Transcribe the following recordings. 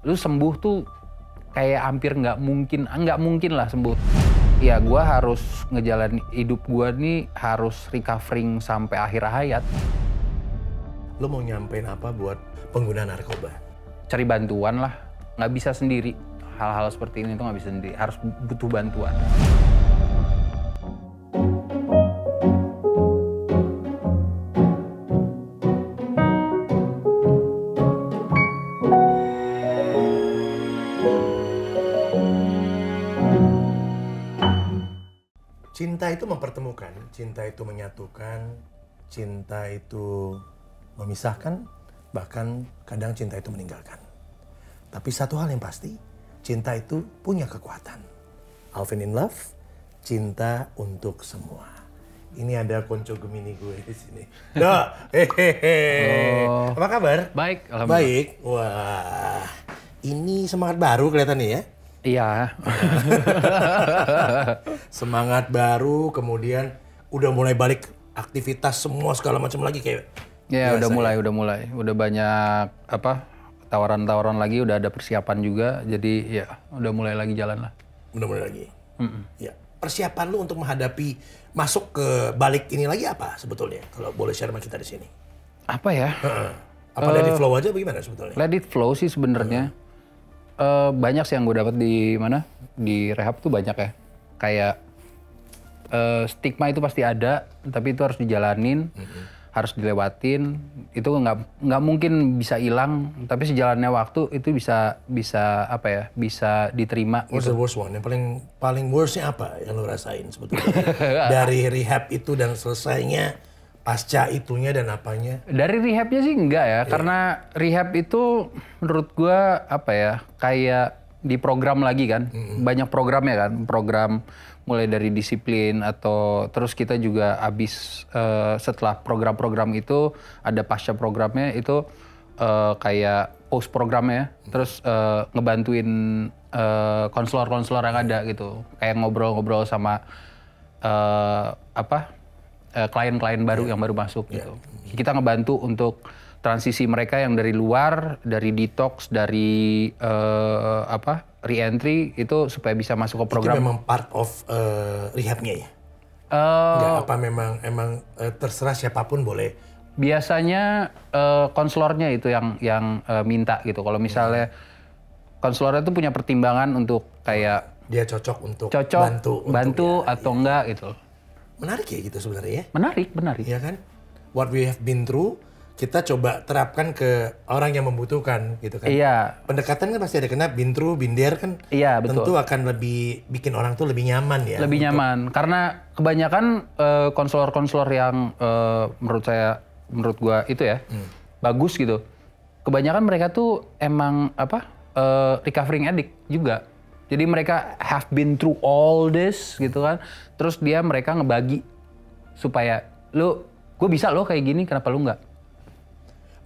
lu sembuh tuh kayak hampir nggak mungkin lah sembuh. Ya gue harus ngejalanin hidup gue nih harus recovering sampai akhir hayat. Lo mau nyampein apa buat pengguna narkoba? Cari bantuan lah, nggak bisa sendiri. Hal-hal seperti ini tuh nggak bisa sendiri, harus butuh bantuan. Cinta itu mempertemukan, cinta itu menyatukan, cinta itu memisahkan, bahkan kadang cinta itu meninggalkan. Tapi satu hal yang pasti, cinta itu punya kekuatan. Alvin in Love, cinta untuk semua. Ini ada konco Gemini gue di sini. Dok, hehehe. Apa kabar? Baik, alhamdulillah. Baik. Wah, ini semangat baru kelihatannya ya. Iya. Semangat baru, kemudian udah mulai balik aktivitas semua segala macam lagi kayak. Ya udah mulai. Udah banyak tawaran-tawaran lagi, udah ada persiapan juga. Jadi ya udah mulai lagi jalan lah. Udah mulai lagi. Ya. Persiapan lu untuk menghadapi masuk ke balik ini lagi apa sebetulnya? Kalau boleh share sama kita di sini. Apa ya? Apa let it flow aja bagaimana sebetulnya? Let it flow sih sebenarnya. Banyak sih yang gue dapat di mana, di rehab tuh banyak ya. Kayak stigma itu pasti ada, tapi itu harus dijalanin, harus dilewatin. Itu nggak mungkin bisa hilang, tapi sejalannya waktu itu bisa diterima. What's the worst one? Yang paling worstnya apa yang lo rasain sebetulnya? Dari rehab itu dan selesainya, pasca itunya dan apanya? Dari rehabnya sih enggak ya, karena rehab itu menurut gua kayak di program lagi kan, banyak programnya kan, program mulai dari disiplin atau terus kita juga setelah program-program itu ada pasca programnya itu kayak post programnya, terus ngebantuin konselor-konselor yang ada gitu, kayak ngobrol-ngobrol sama klien-klien baru yang baru masuk gitu. Kita ngebantu untuk transisi mereka yang dari luar, dari detox, dari re-entry itu supaya bisa masuk ke program. Itu memang part of rehabnya ya? Enggak, apa emang terserah siapapun boleh? Biasanya konselornya itu yang minta gitu. Kalau misalnya konselornya itu punya pertimbangan untuk kayak dia cocok untuk bantu atau enggak gitu. Menarik ya gitu sebenarnya ya? Menarik. Iya kan? What we have been through, kita coba terapkan ke orang yang membutuhkan gitu kan? Iya. Pendekatan kan pasti ada kena been through, been there kan? Iya, betul. Tentu akan lebih bikin orang tuh lebih nyaman ya? Lebih nyaman, karena kebanyakan konselor-konselor yang menurut gua itu ya, bagus gitu. Kebanyakan mereka tuh emang recovering addict juga. Jadi mereka have been through all this gitu kan. Terus mereka ngebagi supaya gue bisa kayak gini, kenapa lu nggak?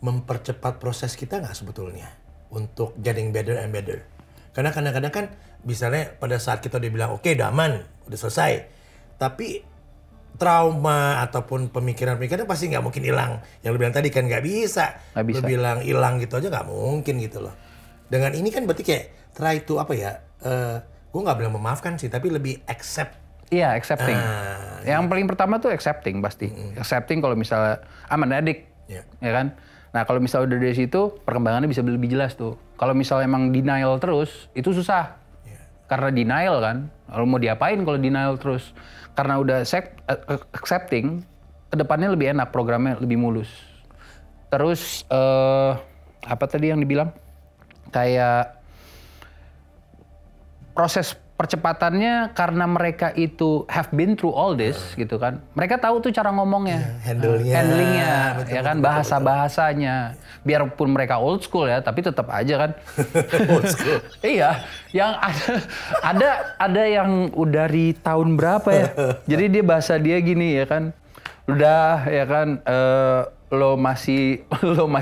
Mempercepat proses kita nggak sebetulnya untuk getting better and better. Karena kadang-kadang kan misalnya pada saat kita udah bilang oke, udah aman, udah selesai. Tapi trauma ataupun pemikiran-pemikiran pasti nggak mungkin hilang. Yang lu bilang tadi kan nggak bisa. Lu bilang hilang gitu aja nggak mungkin gitu loh. Dengan ini kan berarti kayak try to gue nggak bilang memaafkan sih, tapi lebih accept. Iya, accepting. Yang paling pertama tuh accepting pasti. Accepting kalau misalnya I'm an addict, ya kan? Nah kalau misalnya udah dari situ, perkembangannya bisa lebih jelas tuh. Kalau misalnya emang denial terus, itu susah. Karena denial kan, lo mau diapain kalau denial terus? Karena udah accepting, kedepannya lebih enak, programnya lebih mulus. Terus apa tadi yang dibilang? Kayak proses percepatannya karena mereka itu have been through all this gitu kan. Mereka tahu tuh cara ngomongnya, handlingnya, ya kan, bahasa-bahasanya. Biarpun mereka old school ya, tapi tetap aja kan. Old school. Iya, yang ada yang udah dari tahun berapa ya. Jadi bahasa dia gini ya kan. Udah ya kan lo masih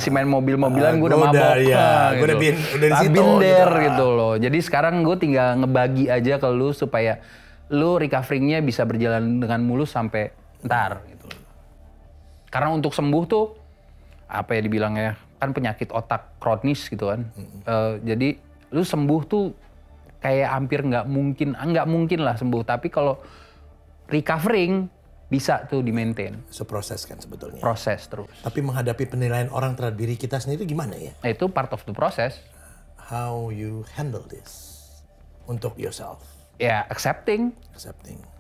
main mobil-mobilan, gue udah mabok. Ya, gue udah di situ. Binder gitu loh. Jadi sekarang gue tinggal ngebagi aja ke lu supaya lu recoveringnya bisa berjalan dengan mulus sampai ntar gitu. Karena untuk sembuh tuh apa ya dibilangnya, kan penyakit otak kronis gitu kan. Jadi Lu sembuh tuh kayak hampir nggak mungkin lah sembuh. Tapi kalau recovering bisa tuh di-maintain. Proses kan sebetulnya. Proses terus. Tapi menghadapi penilaian orang terhadap diri kita sendiri gimana ya? Itu part of the process. How you handle this untuk yourself? Ya, accepting.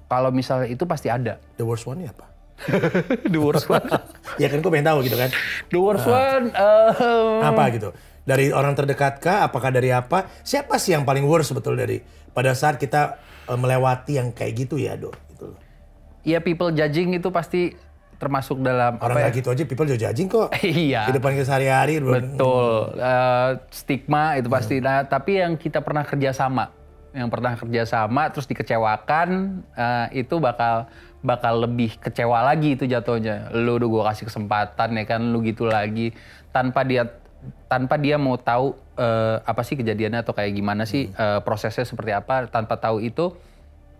Kalau misalnya itu pasti ada. The worst one-nya apa? The worst one? Ya kan gue pengen tahu gitu kan. The worst one? Apa gitu? Dari orang terdekat kah? Apakah dari apa? Siapa sih yang paling worst betul dari pada saat kita melewati yang kayak gitu ya, Do? Gitu. Iya, people judging itu pasti termasuk dalam orang kayak gitu aja people juga judging kok. Iya. Kehidupan kita sehari-hari. Betul. Stigma itu pasti. Nah, tapi yang kita pernah kerjasama, terus dikecewakan, itu bakal lebih kecewa lagi itu jatuhnya. Lu udah gue kasih kesempatan ya kan, lu gitu lagi tanpa dia mau tahu apa sih kejadiannya atau kayak gimana sih prosesnya seperti apa, tanpa tahu itu.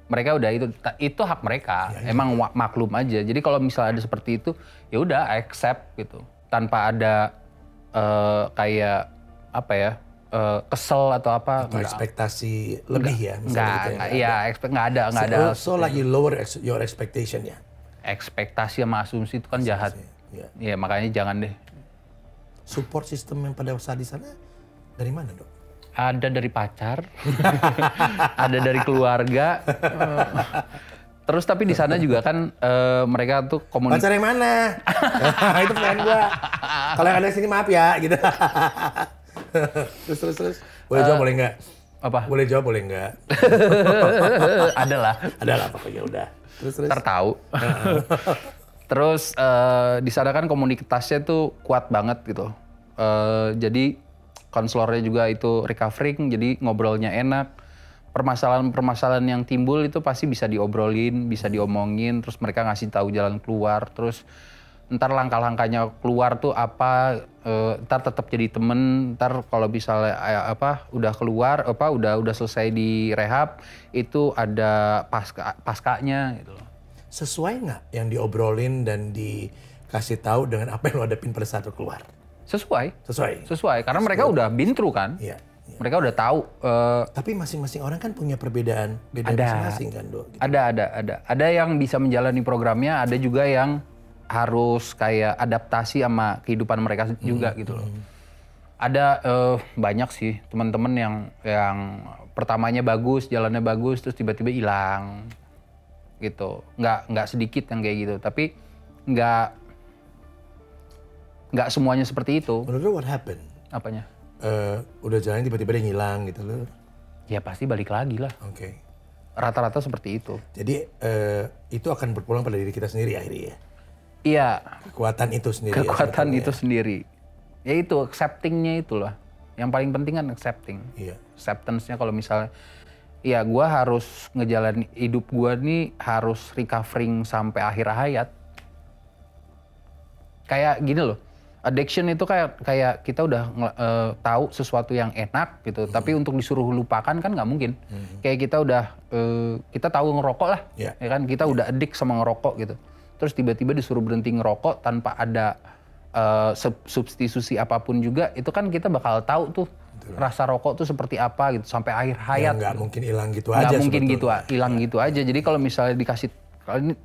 Mereka udah itu hak mereka, ya, emang maklum aja. Jadi kalau misalnya ada seperti itu, ya udah accept gitu, tanpa ada kayak apa ya, kesel atau apa. Atau ekspektasi lebih ya? Nggak ada. So like you lower your expectation ya? Ekspektasi sama asumsi itu kan jahat. Ya makanya jangan deh. Support system yang pada saat di sana dari mana, Dok? Ada dari pacar, ada dari keluarga. Terus tapi di sana juga kan mereka tuh komunikasi. Pacar yang mana? Itu pertanyaan gua. Kalau yang ada sini maaf ya, gitu. terus. Boleh jawab boleh nggak? Apa? Boleh jawab boleh nggak? Ada lah pokoknya udah. Terus. Tertahu. Terus di sana kan komunitasnya tuh kuat banget gitu. Jadi konselornya juga itu recovering, jadi ngobrolnya enak. Permasalahan-permasalahan yang timbul itu pasti bisa diobrolin, bisa diomongin, terus mereka ngasih tahu jalan keluar, terus ntar langkah-langkahnya keluar tuh apa, ntar tetap jadi temen, ntar kalau misalnya udah keluar, udah selesai di rehab, itu ada paskanya gitu loh. Sesuai nggak yang diobrolin dan dikasih tahu dengan apa yang lo hadapin pada saat lo keluar? Sesuai, karena mereka udah been through kan. Iya. Mereka udah tahu. Tapi masing-masing orang kan punya beda masing-masing kan, Dok. Gitu. Ada yang bisa menjalani programnya, ada juga yang harus kayak adaptasi sama kehidupan mereka juga gitu loh. Ada banyak sih teman-teman yang pertamanya bagus, jalannya bagus, terus tiba-tiba hilang gitu. Nggak sedikit yang kayak gitu, tapi nggak semuanya seperti itu. Menurut lo what happened? Apanya? Udah jalan tiba-tiba dia ngilang gitu loh. Ya pasti balik lagi lah. Oke. Rata-rata seperti itu. Jadi itu akan berpulang pada diri kita sendiri akhirnya ya? Iya. Kekuatan itu sendiri. Kekuatan itu sendiri. Ya itu accepting-nya itulah. Yang paling penting kan accepting. Iya. Acceptance-nya kalau misalnya, ya gue harus ngejalanin hidup gue nih harus recovering sampai akhir hayat. Kayak gini loh. Addiction itu kayak kita udah tahu sesuatu yang enak gitu, tapi untuk disuruh lupakan kan nggak mungkin. Kayak kita udah kita tahu ngerokok lah, ya kan kita udah addict sama ngerokok gitu. Terus tiba-tiba disuruh berhenti ngerokok tanpa ada substitusi apapun juga, itu kan kita bakal tahu tuh rasa rokok tuh seperti apa gitu sampai akhir hayat. Nggak mungkin hilang gitu aja. Nggak mungkin hilang gitu aja. Jadi kalau misalnya dikasih,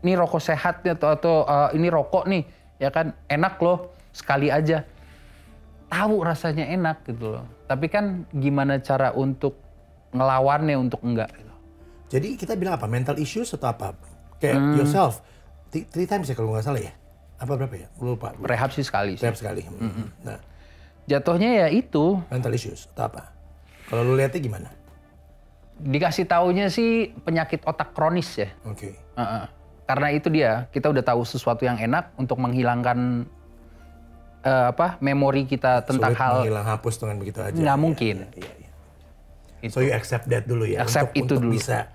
ini rokok sehat nih atau ini rokok nih, ya kan enak loh. Sekali aja tahu rasanya enak gitu loh. Tapi kan gimana cara untuk ngelawannya untuk enggak gitu. Jadi kita bilang apa? Mental issues atau apa? Kayak yourself. 3 times ya kalau nggak salah ya? Apa berapa ya? Lupa. Rehab sih sekali. Rehab sekali. Nah, jatuhnya ya itu. Mental issues atau apa? Kalau lu lihatnya gimana? Dikasih taunya sih penyakit otak kronis ya. Oke. Karena itu dia, kita udah tahu sesuatu yang enak untuk menghilangkan memori kita tentang sulit menghilang, hapus dengan begitu aja. Nggak mungkin. Iya. So you accept that dulu ya. Accept untuk dulu. Bisa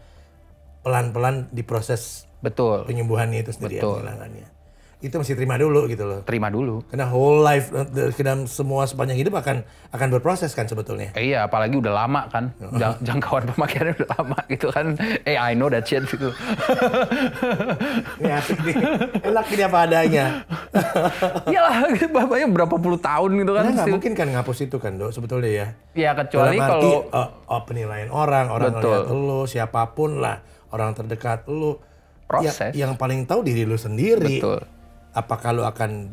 pelan-pelan diproses. Betul. Penyembuhannya itu sendiri. Betul. Ya, penghilangannya. Itu mesti terima dulu gitu loh. Terima dulu. Karena whole life, semua sepanjang hidup akan berproses kan sebetulnya. Iya, apalagi udah lama kan. Jangkauan pemakaiannya udah lama gitu kan. I know that shit gitu. Ini asik nih. Enak ini apa adanya. Iyalah, bapaknya berapa puluh tahun gitu kan. Karena nggak mungkin kan ngapus itu kan, Dok, sebetulnya ya. Ya kecuali Dalam arti, kalau penilaian orang ngeliat lu, siapapun lah, orang terdekat lu. proses. Yang paling tahu diri lu sendiri. Betul. Apakah lu akan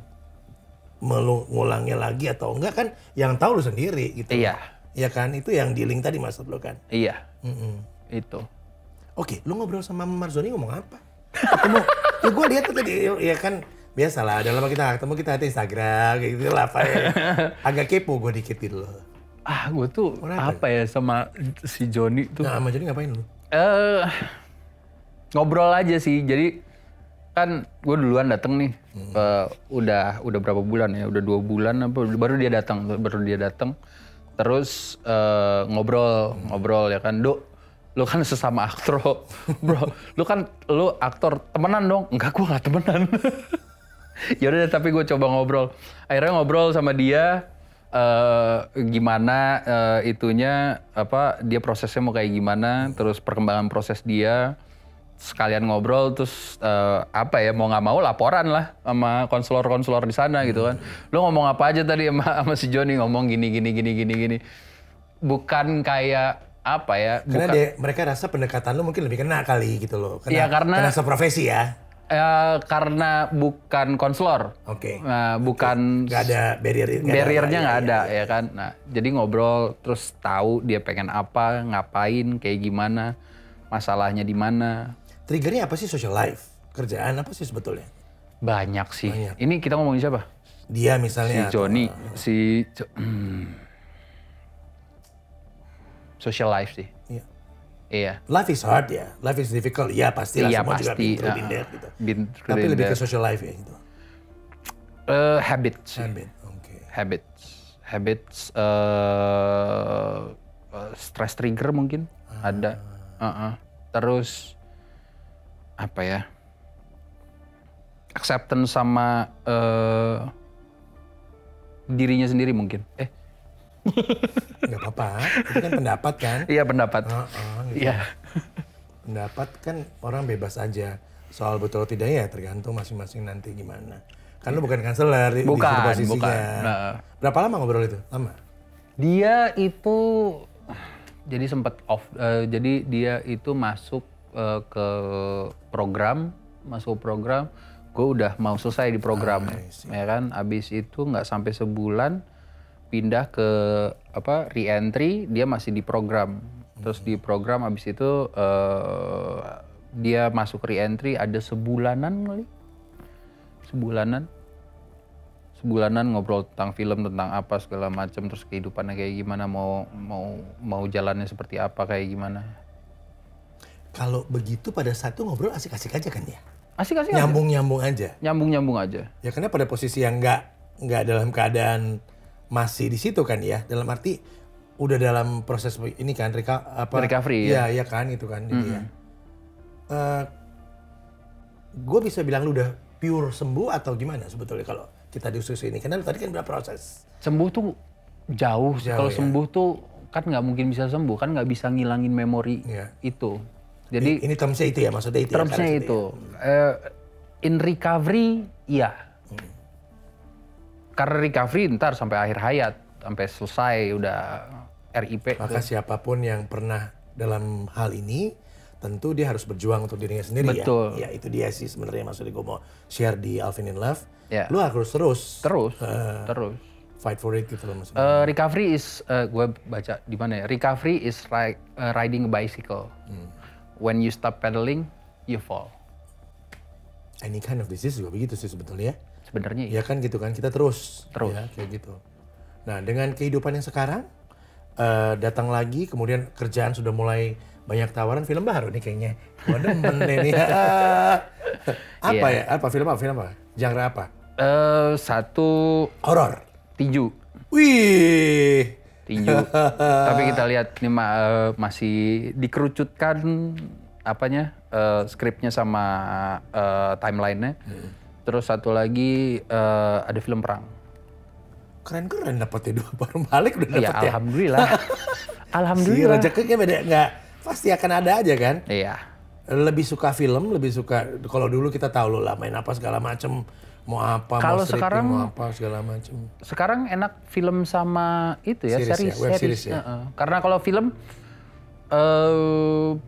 ngulangnya lagi atau enggak kan yang tahu lu sendiri gitu. Iya. Iya kan, itu yang di link tadi maksud lu kan. Iya. Itu. Oke, lu ngobrol sama Marzoni ngomong apa? Ketemu, ya gue lihat tuh tadi, ya kan biasalah dalam kita ketemu kita di Instagram kayak gitu lah apa ya. Agak kepo gue dikit gitu loh. Gue tuh apa ya sama si Joni tuh. Nah, sama Joni ngapain lu? Ngobrol aja sih. Jadi kan gue duluan dateng nih. Udah berapa bulan ya? Udah 2 bulan apa? Baru dia datang. Terus ngobrol ya kan. Dok, lu kan sesama aktor, bro. Lu aktor temenan dong. Enggak, gue nggak temenan. Yaudah, tapi gue coba ngobrol. Akhirnya ngobrol sama dia. Gimana itunya, dia prosesnya mau kayak gimana. Terus perkembangan proses dia. Sekalian ngobrol, terus mau nggak mau laporan lah sama konselor di sana gitu kan. Lu ngomong apa aja tadi sama si Joni, ngomong gini. Bukan kayak apa ya? Karena mereka rasa pendekatan lu mungkin lebih kena kali gitu loh. Karena seprofesi ya. Karena bukan konselor. Oke. Nah, bukan. Nggak ada barriernya nggak ada ya kan. Nah, jadi ngobrol terus tahu dia pengen apa, ngapain, kayak gimana, masalahnya di mana. Triggernya apa sih social life? Kerjaan apa sih sebetulnya? Banyak sih. Ini kita ngomongin siapa? Dia misalnya. Si Joni, social life sih. Iya. Life is hard ya, life is difficult. Ya pastilah, semua pasti. juga been through that gitu. Tapi lebih ke social life ya gitu. Habits. Habits. Stress trigger mungkin ada. Terus apa ya? Acceptance sama dirinya sendiri mungkin. Nggak apa-apa, itu kan pendapat kan? Iya, pendapat. Gitu. Iya. Pendapat kan orang bebas aja. Soal betul tidaknya ya tergantung masing-masing nanti gimana. Kan lu bukan kanseler di posisinya. Bukan. Berapa lama ngobrol itu? Lama? Dia itu jadi sempat off. Jadi dia itu masuk ke program. Gue udah mau selesai di program, ya kan? Abis itu nggak sampai sebulan pindah ke re-entry, dia masih di program. Terus di program abis itu dia masuk re-entry ada sebulanan kali. Sebulanan ngobrol tentang film, tentang apa segala macam, terus kehidupannya kayak gimana, mau jalannya seperti apa, kayak gimana. Kalau begitu pada saat itu ngobrol asik-asik aja kan ya? Asik-asik nyambung-nyambung aja. Nyambung-nyambung aja. Ya karena pada posisi yang nggak dalam keadaan masih di situ kan ya, dalam arti udah dalam proses ini kan recovery ya. Iya kan itu kan. Jadi ya. Gue bisa bilang lu udah pure sembuh atau gimana sebetulnya kalau kita diskusi ini? Karena lu tadi kan udah proses. Sembuh tuh jauh kalau ya. Sembuh tuh kan nggak mungkin bisa sembuh, kan nggak bisa ngilangin memori itu. Jadi ini termsnya itu ya, maksudnya itu. Termsnya ya, itu. In recovery, iya. Karena recovery ntar sampai akhir hayat, sampai selesai udah RIP. Maka siapapun yang pernah dalam hal ini, tentu dia harus berjuang untuk dirinya sendiri. Betul. Ya itu dia sih sebenarnya maksudnya gue mau share di Alvin in Love. Ya. Lu harus terus. Fight for it gitu loh maksudnya. Recovery is, gue baca di mana ya? Recovery is riding a bicycle. When you stop pedaling, you fall. Any kind of disease juga begitu sih sebetulnya. Sebenarnya ya kan gitu kan, kita terus. Ya, kayak gitu. Nah dengan kehidupan yang sekarang, datang lagi, kemudian kerjaan sudah mulai banyak tawaran, film baru nih kayaknya. Gua demen nih. Apa ya? Apa film apa? Genre apa? Satu horor. Tinju. Wih. Tinju. Tapi kita lihat nih masih dikerucutkan skripnya sama timelinenya. Terus satu lagi ada film perang. Keren dapetnya 2 baru balik udah dapet ya. Alhamdulillah. Alhamdulillah. Si rezekinya beda nggak pasti akan ada aja kan. Iya. Lebih suka film, lebih suka kalau dulu kita tahu lo lah main apa segala macem. Mau apa, Kalau mau stripping, sekarang mau apa segala macam. Sekarang enak film sama itu ya, Series ya, web series ya. Karena kalau film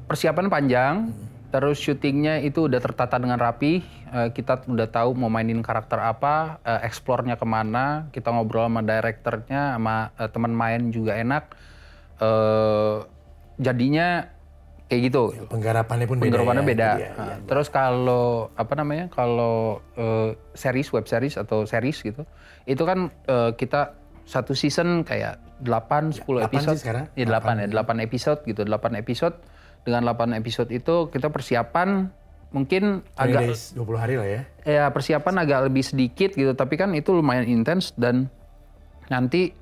persiapan panjang, terus syutingnya itu udah tertata dengan rapi. Kita udah tahu mau mainin karakter apa, explore-nya kemana. Kita ngobrol sama direkturnya, sama teman main juga enak. Jadinya kayak gitu. Penggarapannya pun beda. Ya. Terus kalau kalau series, web series atau series gitu, itu kan kita satu season kayak 8-10 episode. Sih sekarang? Ya 8 episode gitu, 8 episode. Dengan 8 episode itu kita persiapan mungkin agak 20 hari lah ya. Ya persiapan agak lebih sedikit gitu, tapi kan itu lumayan intens dan nanti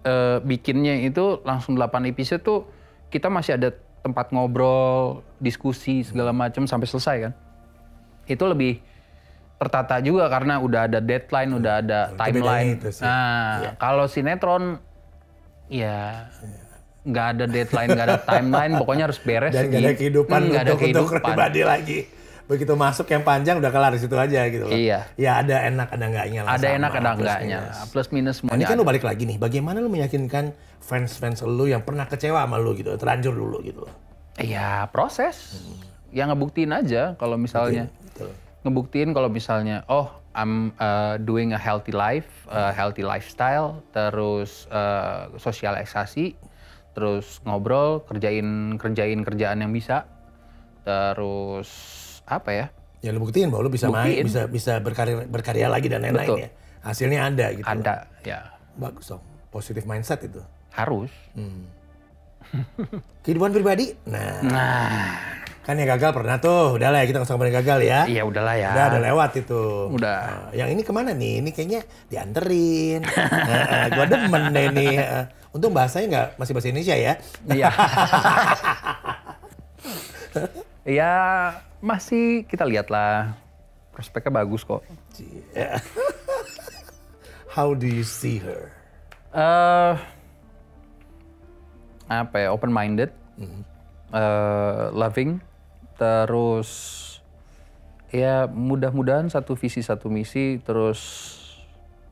bikinnya itu langsung 8 episode tuh kita masih ada tempat ngobrol, diskusi segala macam sampai selesai kan. Itu lebih tertata juga karena udah ada deadline, udah ada timeline. Kalau sinetron ya nggak ada deadline, nggak ada timeline, pokoknya harus beres. Dan nggak ada kehidupan untuk pribadi lagi. Begitu masuk yang panjang udah kelar di situ aja gitu loh. Iya. Ya ada enak ada enggaknya lah. Ada enak ada enggaknya. Plus minus semuanya. Ini kan lu balik lagi nih. Bagaimana lu meyakinkan fans lu yang pernah kecewa sama lu gitu, terlanjur dulu gitu loh. Iya, proses. Ya ngebuktiin aja kalau misalnya. Betul. Ngebuktiin kalau misalnya I'm doing a healthy life, healthy lifestyle, terus sosialisasi, terus ngobrol, kerjain kerjaan yang bisa. Terus apa ya? Ya lu buktiin bahwa lu bisa main, bisa berkarya lagi dan lain-lain ya. Hasilnya ada gitu. Ada, ya. Bagus dong. Positive mindset itu. Harus. Kehidupan pribadi? Nah. Kan yang gagal pernah tuh. Udah lah ya, kita nggak usah ngomongin gagal ya. Iya udahlah ya. Udah lewat itu. Udah. Yang ini kemana nih? Ini kayaknya dianterin. Gua demen deh nih. Untung bahasanya masih bahasa Indonesia ya. Iya. Ya masih kita lihat lah. Prospeknya bagus kok. How do you see her? Apa ya, open-minded, loving, terus ya mudah-mudahan satu visi satu misi, terus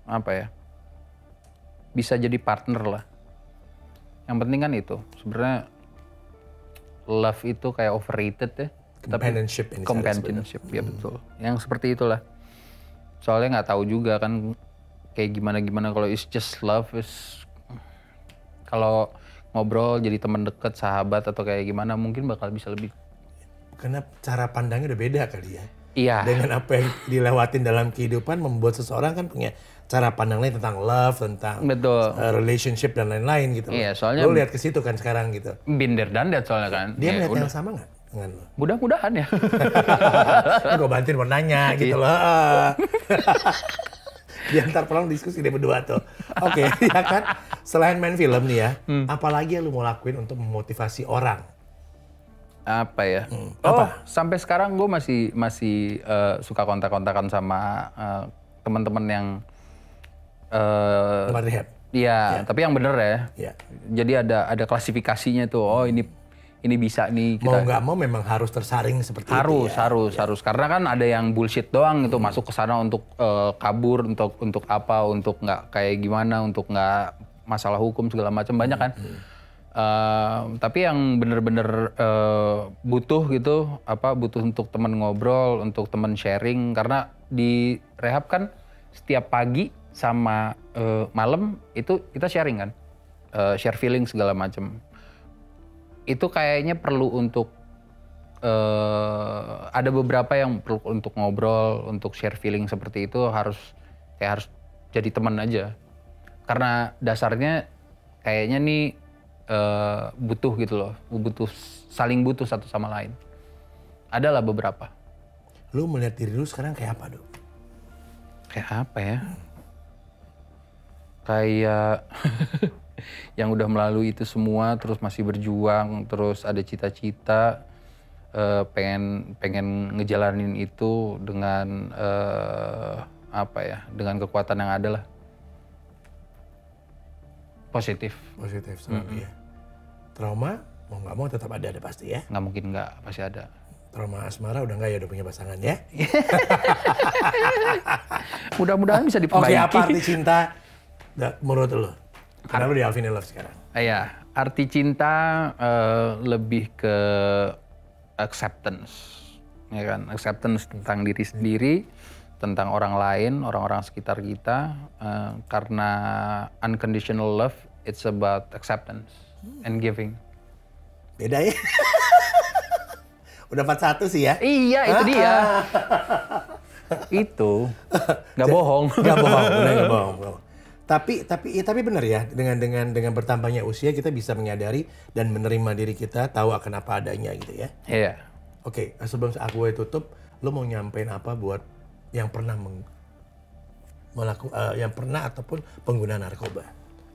apa ya, bisa jadi partner lah. Yang penting kan itu, sebenarnya love itu kayak overrated ya. Companionship, ya betul. Yang seperti itulah. Soalnya nggak tahu juga kan kayak gimana kalau it's just love is kalau ngobrol jadi teman dekat, sahabat atau kayak gimana mungkin bakal bisa lebih. Karena cara pandangnya udah beda kali ya. Iya. Dengan apa yang dilewatin dalam kehidupan membuat seseorang kan punya cara pandang lain tentang love, tentang relationship dan lain-lain gitu. Iya, soalnya lo lihat ke situ kan sekarang gitu. Binder dan that soalnya kan. Dia melihat yang sama nggak dengan lo? Mudah-mudahan ya. Gue bantuin mau nanya gitu loh. Diantar pulang diskusi dia berdua tuh. Oke, ya kan. Selain main film nih ya, apalagi yang lu mau lakuin untuk memotivasi orang? Apa ya? Sampai sekarang gue masih suka kontak-kontakan sama teman-teman yang rehab. Iya, tapi yang bener ya. Yeah. Jadi ada klasifikasinya tuh. Oh ini bisa nih kita. Mau nggak mau memang harus tersaring seperti itu ya? Harus. Karena kan ada yang bullshit doang gitu, masuk ke sana untuk kabur, untuk apa, untuk nggak kayak gimana, untuk nggak masalah hukum segala macam, banyak kan. Tapi yang bener-bener butuh gitu, butuh untuk teman ngobrol, untuk teman sharing, karena di rehab kan setiap pagi sama malam itu kita sharing kan, share feeling segala macam. Itu kayaknya perlu untuk ada beberapa yang perlu untuk ngobrol, untuk share feeling seperti itu harus jadi teman aja. Karena dasarnya kayaknya nih butuh gitu loh, saling butuh satu sama lain. Adalah beberapa. Lu melihat diri lu sekarang kayak apa, Dok? Kayak apa ya? Kayak yang udah melalui itu semua, terus masih berjuang, terus ada cita-cita, pengen ngejalanin itu dengan dengan kekuatan yang ada lah. Positif selalu ya. Trauma mau nggak mau tetap ada pasti ya. Nggak mungkin nggak, pasti ada. Trauma asmara udah nggak ya, udah punya pasangan ya? Mudah-mudahan bisa Oke, diperbaiki. apa arti cinta menurut lo? Karena lo di Alvin in Love sekarang. Iya, arti cinta lebih ke acceptance, ya kan? Acceptance tentang diri sendiri, tentang orang lain, orang-orang sekitar kita. Karena unconditional love, it's about acceptance and giving. Beda ya? Udah 41 sih ya? Iya, itu dia. Itu nggak bohong. Nggak bohong, benar nggak bohong. Tapi benar ya, dengan bertambahnya usia kita bisa menyadari dan menerima diri kita, tahu akan apa adanya gitu ya. Iya. Oke, sebelum aku tutup, lo mau nyampein apa buat yang pernah yang pernah ataupun pengguna narkoba?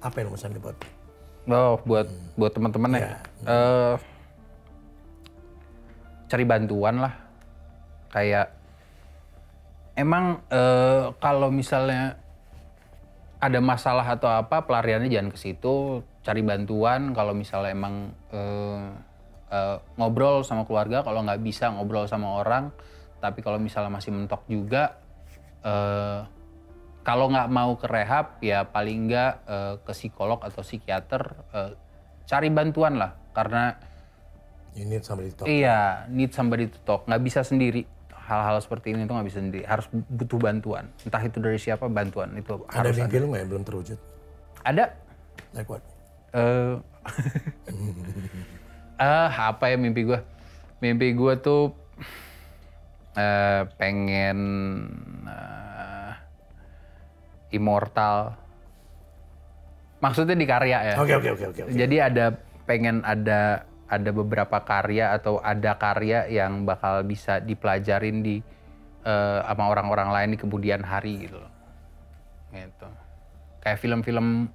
Apa yang lo mau sampaikan buat? Buat teman-teman ya. Cari bantuan lah. Kayak emang kalau misalnya ada masalah atau apa, pelariannya jangan ke situ. Cari bantuan. Kalau misalnya emang ngobrol sama keluarga, kalau nggak bisa ngobrol sama orang. Tapi kalau misalnya masih mentok juga, kalau nggak mau ke rehab, ya paling nggak ke psikolog atau psikiater. Cari bantuan lah, karena You need somebody to talk. iya, need somebody to talk. Nggak bisa sendiri. Hal-hal seperti ini tuh nggak bisa sendiri. Harus butuh bantuan. Entah itu dari siapa, bantuan itu Ada harus mimpi lo nggak yang belum terwujud? ada. Like what? Apa ya mimpi gue? Mimpi gue tuh pengen immortal. Maksudnya di karya ya. Oke. Jadi pengen ada beberapa karya atau ada karya yang bakal bisa dipelajarin sama orang-orang lain di kemudian hari gitu loh. Gitu. Kayak film-film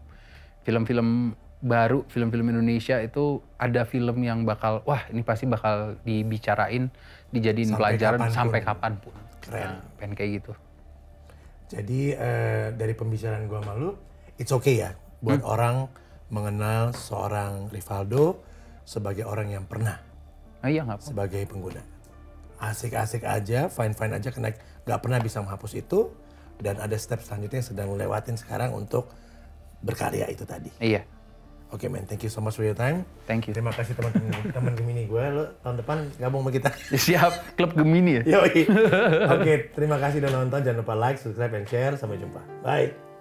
baru, film-film Indonesia itu ada film yang ini pasti bakal dibicarain, dijadiin pelajaran sampai kapanpun. Keren. Pengen kayak gitu. Jadi dari pembicaraan gua sama lu, it's okay ya buat orang mengenal seorang Rivaldo sebagai orang yang pernah Iya nggak apa. sebagai pengguna. Asik-asik aja, fine-fine aja, karena nggak pernah bisa menghapus itu, dan ada step selanjutnya yang sedang lu lewatin sekarang untuk berkarya itu tadi. Iya. Oke man, thank you so much for your time. Thank you. Terima kasih teman Gemini gue, lo tahun depan gabung sama kita. Siap, klub Gemini ya? Yoi. Oke, terima kasih udah nonton, jangan lupa like, subscribe, and share. Sampai jumpa. Bye.